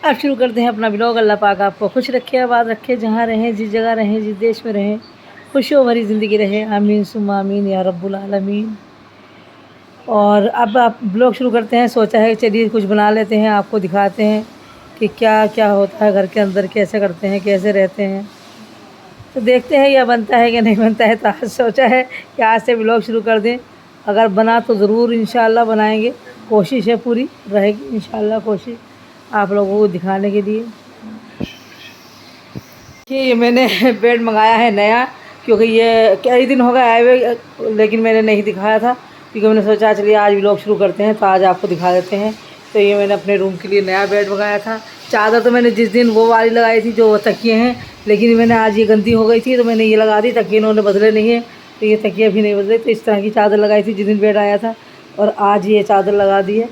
अब शुरू करते हैं अपना ब्लॉग। अल्लाह पाक आपको खुश रखे, आबाद रखे, जहाँ रहें, जिस जगह रहें, जिस देश में रहें, खुशियों भरी ज़िंदगी रहे। आमीन सुम्मा आमीन या रब्बुल आलमीन। और अब आप ब्लॉग शुरू करते हैं। सोचा है चलिए कुछ बना लेते हैं, आपको दिखाते हैं कि क्या क्या होता है घर के अंदर, कैसे करते हैं, कैसे रहते हैं। तो देखते हैं या बनता है कि नहीं बनता है। तो आज सोचा है कि आज से ब्लॉग शुरू कर दें। अगर बना तो ज़रूर इंशाल्लाह बनाएंगे, कोशिश है पूरी रहेगी इंशाल्लाह कोशिश आप लोगों को दिखाने के लिए। ये मैंने बेड मंगाया है नया, क्योंकि ये कई दिन हो गए आए हुए, लेकिन मैंने नहीं दिखाया था, क्योंकि मैंने सोचा चलिए आज व्लॉग शुरू करते हैं तो आज आपको दिखा देते हैं। तो ये मैंने अपने रूम के लिए नया बेड मंगाया था। चादर तो मैंने जिस दिन वो वाली लगाई थी जो वो तकिए हैं, लेकिन मैंने आज ये गंदी हो गई थी तो मैंने ये लगा दी। तकिए इन्होंने बदले नहीं है, तो ये तकिए भी नहीं बदले। तो इस तरह की चादर लगाई थी जिस दिन बेड आया था, और आज ये चादर लगा दी है।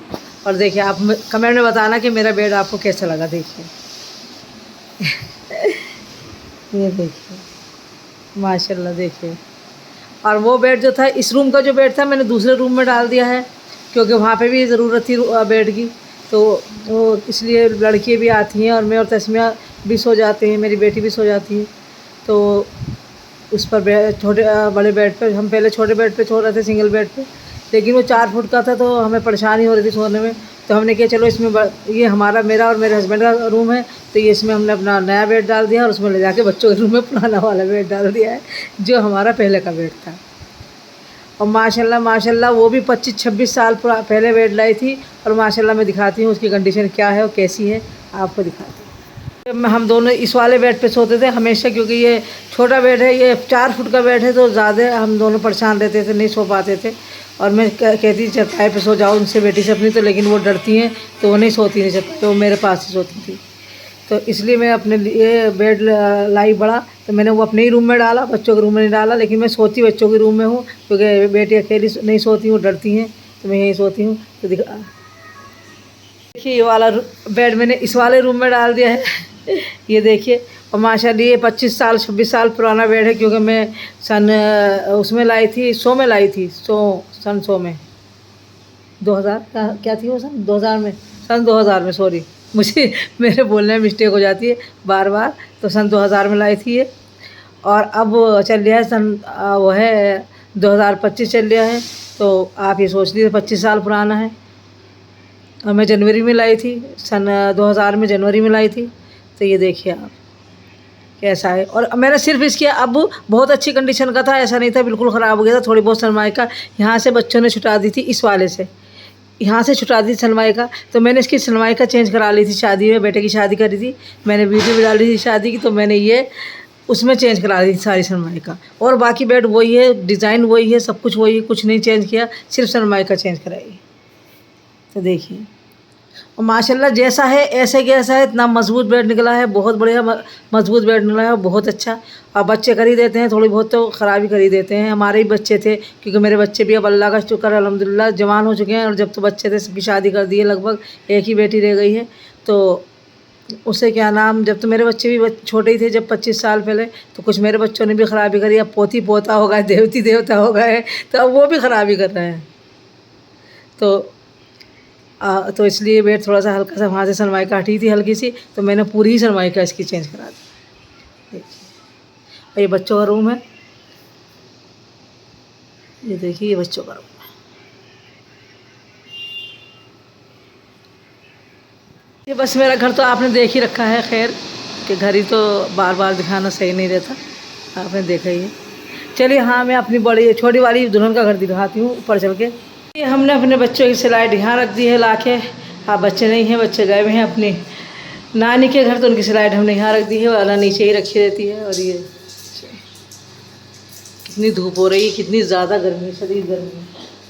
और देखिए आप कमेंट में बताना कि मेरा बेड आपको कैसा लगा। देखिए ये देखिए माशाल्लाह देखिए। और वो बेड जो था, इस रूम का जो बेड था मैंने दूसरे रूम में डाल दिया है, क्योंकि वहाँ पे भी ज़रूरत थी बेड की। तो वो इसलिए लड़कियाँ भी आती हैं और मैं और तस्मिया भी सो जाते हैं, मेरी बेटी भी सो जाती है। तो उस पर छोटे बड़े बेड पे हम पहले छोटे बेड पे सो रहे थे, सिंगल बेड पे, लेकिन वो 4 फुट का था तो हमें परेशानी हो रही थी सोने में। तो हमने किया चलो इसमें ये हमारा मेरा और मेरे हस्बैंड का रूम है, तो ये इसमें हमने अपना नया बेड डाल दिया और उसमें ले जाके बच्चों के रूम में पुराना वाला बेड डाल दिया है जो हमारा पहले का बेड था। और माशाल्लाह माशाल्लाह वो भी 25-26 साल पहले बेड लाई थी, और माशाल्लाह मैं दिखाती हूँ उसकी कंडीशन क्या है और कैसी है, आपको दिखाती हूँ। हम दोनों इस वाले बेड पे सोते थे हमेशा, क्योंकि ये छोटा बेड है, ये 4 फुट का बेड है, तो ज़्यादा हम दोनों परेशान रहते थे, नहीं सो पाते थे। और मैं कहती थी चटाई पे सो जाओ उनसे, बेटी से अपनी, तो लेकिन वो डरती हैं तो वो नहीं सोती थी चटाई, तो वो मेरे पास ही सोती थी। तो इसलिए मैं अपने लिए बेड लाई बड़ा, तो मैंने वो अपने ही रूम में डाला, बच्चों के रूम में नहीं डाला। लेकिन मैं सोती बच्चों के रूम में हूँ, क्योंकि बेटी अकेली नहीं सोती हूँ, डरती हैं, तो मैं यहीं सोती हूँ। तो देखिए ये वाला बेड मैंने इस वाले रूम में डाल दिया है ये देखिए। और माशाल्लाह ये 25 साल 26 साल पुराना बेड है, क्योंकि मैं सन उसमें लाई थी, 100 में लाई थी, सन 100 में 2000 क्या थी वो, सन 2000 में सॉरी, मुझे मेरे बोलने में मिस्टेक हो जाती है बार बार। तो सन 2000 में लाई थी ये, और अब चल रहा है सन वो है 2025 चल रहा है। तो आप ये सोच लीजिए 25 साल पुराना है। और मैं जनवरी में लाई थी, सन 2000 में जनवरी में लाई थी। तो ये देखिए आप कैसा है। और मैंने सिर्फ इसकी अब बहुत अच्छी कंडीशन का था, ऐसा नहीं था बिल्कुल ख़राब हो गया था। थोड़ी बहुत सनमाई का यहाँ से बच्चों ने छुटा दी थी, इस वाले से यहाँ से छुटा दी सनमाई का, तो मैंने इसकी सनमाई का चेंज करा ली थी। शादी में बेटे की शादी करी थी, मैंने वीडियो भी डाली थी शादी की, तो मैंने ये उसमें चेंज करा दी थी सारी सनमाई का। और बाकी बेड वही है, डिज़ाइन वही है, सब कुछ वही है, कुछ नहीं चेंज किया, सिर्फ सनमाई का चेंज कराई। तो देखिए और माशाल्लाह जैसा है ऐसे कैसा है, इतना मजबूत बेड निकला है, बहुत बढ़िया मजबूत बेड निकला है, बहुत अच्छा। और बच्चे कर ही देते हैं, थोड़ी बहुत तो ख़राबी कर ही देते हैं। हमारे ही बच्चे थे, क्योंकि मेरे बच्चे भी अब अल्लाह का शुक्र है अल्हम्दुलिल्लाह जवान हो चुके हैं, और जब तो बच्चे थे सबकी शादी कर दी है, लगभग एक ही बेटी रह गई है। तो उसे क्या नाम, जब तो मेरे बच्चे भी छोटे ही थे, जब 25 साल पहले, तो कुछ मेरे बच्चों ने भी ख़राबी करी। अब पोती पोता हो गए, देवती देवता हो गए, तो अब वो भी ख़राबी कर रहे हैं। तो इसलिए बेड थोड़ा सा हल्का सा वहाँ से सनमाई काटी थी हल्की सी, तो मैंने पूरी ही सनमाई का इसकी चेंज करा दी। देखिए ये बच्चों का रूम है, ये देखिए ये बच्चों का रूम है। ये बस मेरा घर तो आपने देख ही रखा है, खैर कि घर ही तो बार बार दिखाना सही नहीं रहता, आपने देखा ही है। चलिए हाँ मैं अपनी बड़ी छोटी वाली दुल्हन का घर दिखाती हूँ ऊपर चल के। ये हमने अपने बच्चों की सिलाई यहाँ रख दी है लाके। हाँ बच्चे नहीं हैं, बच्चे गए हुए हैं अपनी नानी के घर, तो उनकी सिलाई हमने यहाँ रख दी है, वाला नीचे ही रखी रहती है। और ये कितनी धूप हो रही है, कितनी ज़्यादा गर्मी, शदीद गर्मी।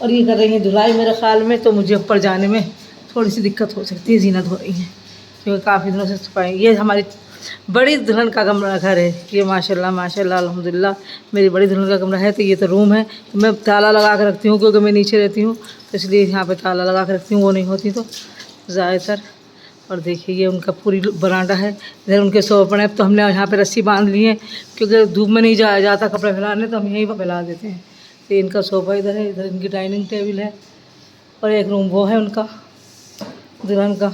और ये कर रही है धुलाई मेरे ख्याल में, तो मुझे ऊपर जाने में थोड़ी सी दिक्कत हो सकती है। जीनत हो रही है क्योंकि काफ़ी दिनों से छुपाई। ये हमारी बड़ी दुल्हन का कमरा घर है ये, माशाल्लाह माशाल्लाह अल्हम्दुलिल्लाह मेरी बड़ी दुल्हन का कमरा है। तो ये तो रूम है, तो मैं ताला लगा कर रखती हूँ, क्योंकि मैं नीचे रहती हूँ, तो इसलिए यहाँ पे ताला लगा कर रखती हूँ, वो नहीं होती तो ज़्यादातर। और देखिए ये उनका पूरी बरांडा है, इधर उनके सोफे पड़े। तो हमने यहाँ पे रस्सी बांध ली है, क्योंकि धूप में नहीं जाया जाता कपड़े फैलाने, तो हम यहीं पर फैला देते हैं। तो इनका सोफ़ा इधर है, इधर इनकी डाइनिंग टेबल है, और एक रूम वो है उनका दुल्हन का।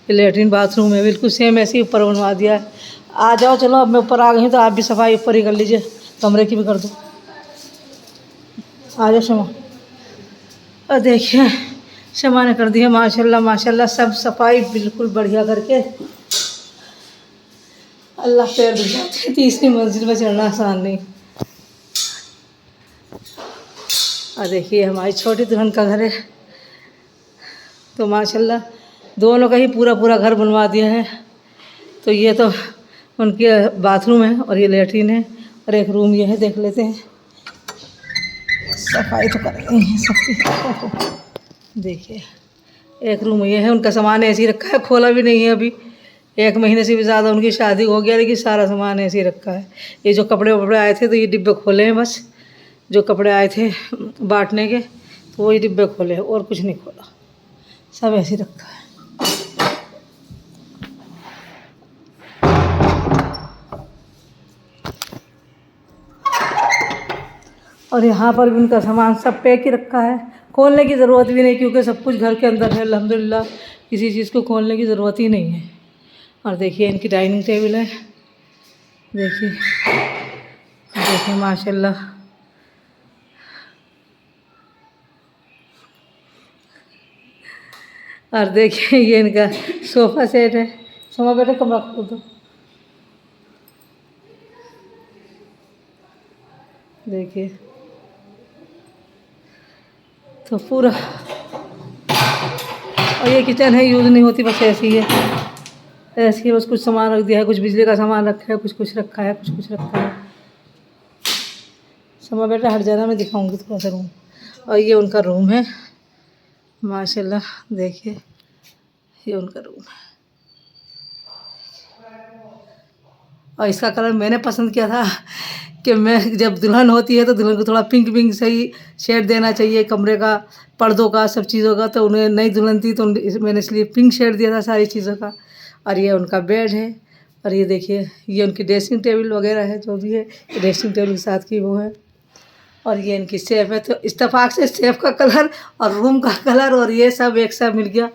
ये लेटरिन बाथरूम है, बिल्कुल सेम ऐसे ही ऊपर बनवा दिया है। आ जाओ, चलो अब मैं ऊपर आ गई हूँ तो आप भी सफाई ऊपर ही कर लीजिए, कमरे की भी कर दो। आ जाओ शमा। और देखिए शमा ने कर दी है माशाल्लाह माशाल्लाह सब सफाई बिल्कुल बढ़िया करके। अल्लाह पैर दुख जाते हैं, तीसरी मंजिल में चढ़ना आसान नहीं। और देखिए हमारी छोटी दुल्हन का घर है, तो माशाल्लाह दोनों का ही पूरा पूरा घर बनवा दिया है। तो ये तो उनके बाथरूम है और ये लेटरिन है और एक रूम ये है, देख लेते हैं। सफाई तो कर रही हैं सबकी। देखिए एक रूम ये है, उनका सामान ऐसे ही रखा है, खोला भी नहीं है अभी। 1 महीने से भी ज़्यादा उनकी शादी हो गया, लेकिन सारा सामान ऐसे ही रखा है। ये जो कपड़े वपड़े आए थे तो ये डिब्बे खोले हैं बस, जो कपड़े आए थे बांटने के तो वही डिब्बे खोले हैं, और कुछ नहीं खोला, सब ऐसे ही रखा है। और यहाँ पर भी उनका सामान सब पैक ही रखा है, खोलने की ज़रूरत भी नहीं क्योंकि सब कुछ घर के अंदर है अल्हम्दुलिल्लाह, किसी चीज़ को खोलने की ज़रूरत ही नहीं है। और देखिए इनकी डाइनिंग टेबल है, देखिए देखिए माशाल्लाह। और देखिए ये इनका सोफ़ा सेट है। सोमा बेटा कमरा खोल दो। देखिए तो पूरा, और ये किचन है, यूज़ नहीं होती, बस ऐसी है, ऐसी है, बस कुछ सामान रख दिया है, कुछ बिजली का सामान रखा है, कुछ रखा है, कुछ रखा है। समा बेटा हट जाना, मैं दिखाऊंगी थोड़ा सा रूम। और ये उनका रूम है माशाल्लाह, देखिए ये उनका रूम है। और इसका कलर मैंने पसंद किया था कि मैं जब दुल्हन होती है तो दुल्हन को थोड़ा पिंक पिंक सही शेड देना चाहिए कमरे का, पर्दों का, सब चीज़ों का। तो उन्हें नई दुल्हन थी तो मैंने इसलिए पिंक शेड दिया था सारी चीज़ों का। और ये उनका बेड है, और ये देखिए ये उनकी ड्रेसिंग टेबल वगैरह है, जो भी है ड्रेसिंग टेबल के साथ की वो है। और ये इनकी सेफ है, तो इत्तेफाक से सेफ का कलर और रूम का कलर और ये सब एक साथ मिल गया।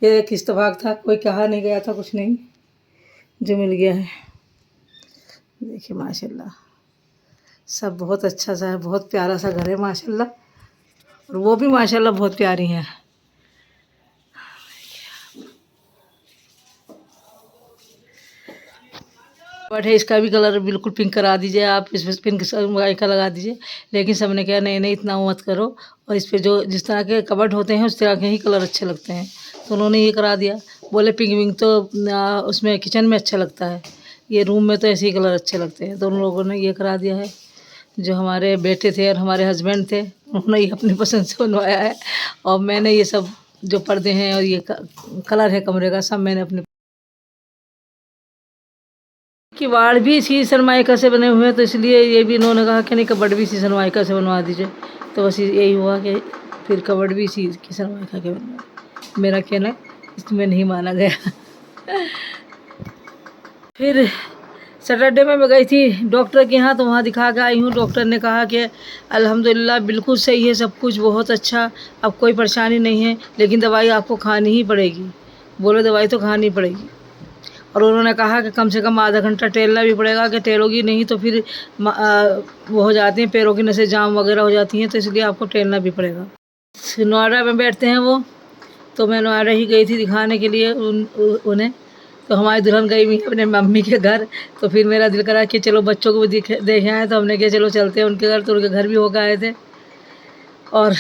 ये एक इत्तेफाक था, कोई कहा नहीं गया था, कुछ नहीं, जो मिल गया है। देखिए माशाल्लाह सब बहुत अच्छा सा है, बहुत प्यारा सा घर है माशाल्लाह, और वो भी माशाल्लाह बहुत प्यारी हैं। बट है इसका भी कलर बिल्कुल पिंक करा दीजिए आप, इस पर पिंक का लगा दीजिए। लेकिन सबने कहा नहीं नहीं इतना मत करो, और इस पर जो जिस तरह के कबर्ड होते हैं उस तरह के ही कलर अच्छे लगते हैं, तो उन्होंने ये करा दिया। बोले पिंक विंक तो उसमें किचन में अच्छा लगता है, ये रूम में तो ऐसे ही कलर अच्छे लगते हैं, तो उन लोगों ने ये करा दिया है। जो हमारे बेटे थे और हमारे हस्बैंड थे उन्होंने ये अपनी पसंद से बनवाया है, और मैंने ये सब जो पर्दे हैं और ये कलर है कमरे का सब मैंने अपने। किवाड़ भी इसी सनमाइका से बने हुए हैं, तो इसलिए ये भी इन्होंने कहा कि नहीं कबर्ड भी इसी सनमाइका से बनवा दीजिए। तो बस यही हुआ कि फिर कबर्ड भी इसी की सनमाइका के बनवा, मेरा कहना इसमें नहीं माना गया। फिर सैटरडे में मैं गई थी डॉक्टर के यहाँ, तो वहाँ दिखा के आई हूँ। डॉक्टर ने कहा कि अल्हम्दुलिल्लाह बिल्कुल सही है सब कुछ, बहुत अच्छा, अब कोई परेशानी नहीं है, लेकिन दवाई आपको खानी ही पड़ेगी। बोले दवाई तो खानी पड़ेगी, और उन्होंने कहा कि कम से कम आधा घंटा टहलना भी पड़ेगा, कि टहलोगी नहीं तो फिर वो हो जाती हैं, पैरों की नसें जाम वगैरह हो जाती हैं, तो इसलिए आपको टहलना भी पड़ेगा। नोएडा में बैठते हैं वो, तो मैं नोएडा ही गई थी दिखाने के लिए उन्हें। तो हमारी दुल्हन गई हुई अपने मम्मी के घर, तो फिर मेरा दिल करा कि चलो बच्चों को भी देखे आए, तो हमने कहा चलो चलते हैं उनके घर। तो उनके घर भी होकर आए थे और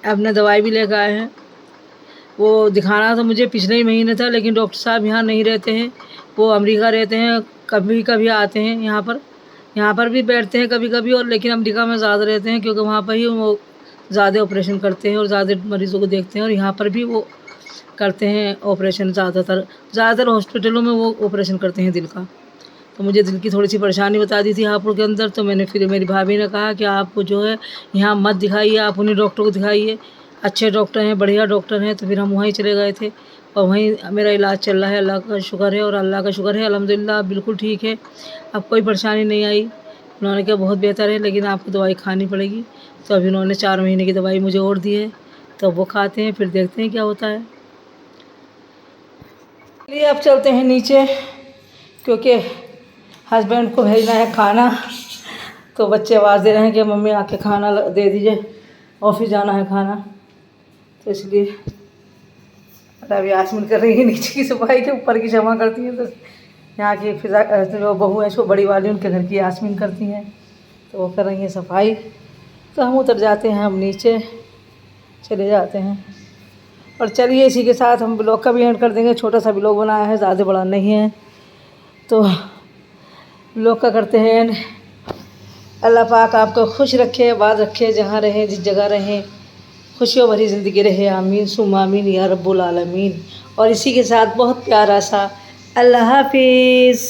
अपने दवाई भी लेकर आए हैं। वो दिखाना तो मुझे पिछले ही महीने था, लेकिन डॉक्टर साहब यहाँ नहीं रहते हैं, वो अमेरिका रहते हैं, कभी कभी आते हैं यहाँ पर भी बैठते हैं कभी कभी, और लेकिन अमेरिका में ज़्यादा रहते हैं क्योंकि वहाँ पर ही वो ज़्यादा ऑपरेशन करते हैं और ज़्यादा मरीज़ों को देखते हैं, और यहाँ पर भी वो करते हैं ऑपरेशन, ज़्यादातर हॉस्पिटलों में वो ऑपरेशन करते हैं दिल का। तो मुझे दिल की थोड़ी सी परेशानी बता दी थी हापुड़ के अंदर, तो मैंने फिर मेरी भाभी ने कहा कि आपको जो है यहाँ मत दिखाइए, आप उन्हीं डॉक्टर को दिखाइए, अच्छे डॉक्टर हैं, बढ़िया डॉक्टर हैं। तो फिर हम वहीं चले गए थे और वहीं मेरा इलाज चल रहा है, अल्लाह का शुक्र है, और अल्लाह का शुक्र है अल्हम्दुलिल्लाह बिल्कुल ठीक है, अब कोई परेशानी नहीं आई। उन्होंने कहा बहुत बेहतर है, लेकिन आपको दवाई खानी पड़ेगी। तो अभी उन्होंने 4 महीने की दवाई मुझे और दी है, तो वो खाते हैं, फिर देखते हैं क्या होता है। चलिए अब चलते हैं नीचे, क्योंकि हस्बैंड को भेजना है खाना। तो बच्चे आवाज़ दे रहे हैं कि मम्मी आके खाना दे दीजिए, ऑफिस जाना है खाना। तो इसलिए अभी यास्मीन कर रही है नीचे की सफाई, के ऊपर की जमा करती हैं। तो यहाँ की फिजा जो बहू है सो बड़ी वाली, उनके घर की यास्मीन करती हैं, तो वो कर रही हैं सफाई। तो हम उतर जाते हैं, हम नीचे चले जाते हैं। और चलिए इसी के साथ हम ब्लॉग का भी एंड कर देंगे। छोटा सा ब्लॉग बनाया है, ज़्यादा बड़ा नहीं है, तो ब्लॉग का करते हैं एंड। अल्लाह पाक आपको खुश रखे, आबाद रखे, जहाँ रहें जिस जगह रहें, खुशियों भरी ज़िंदगी रहे। आमीन सुम्मा आमीन या रब्बुल आलमीन। और इसी के साथ बहुत प्यारा सा अल्लाह हाफिज़।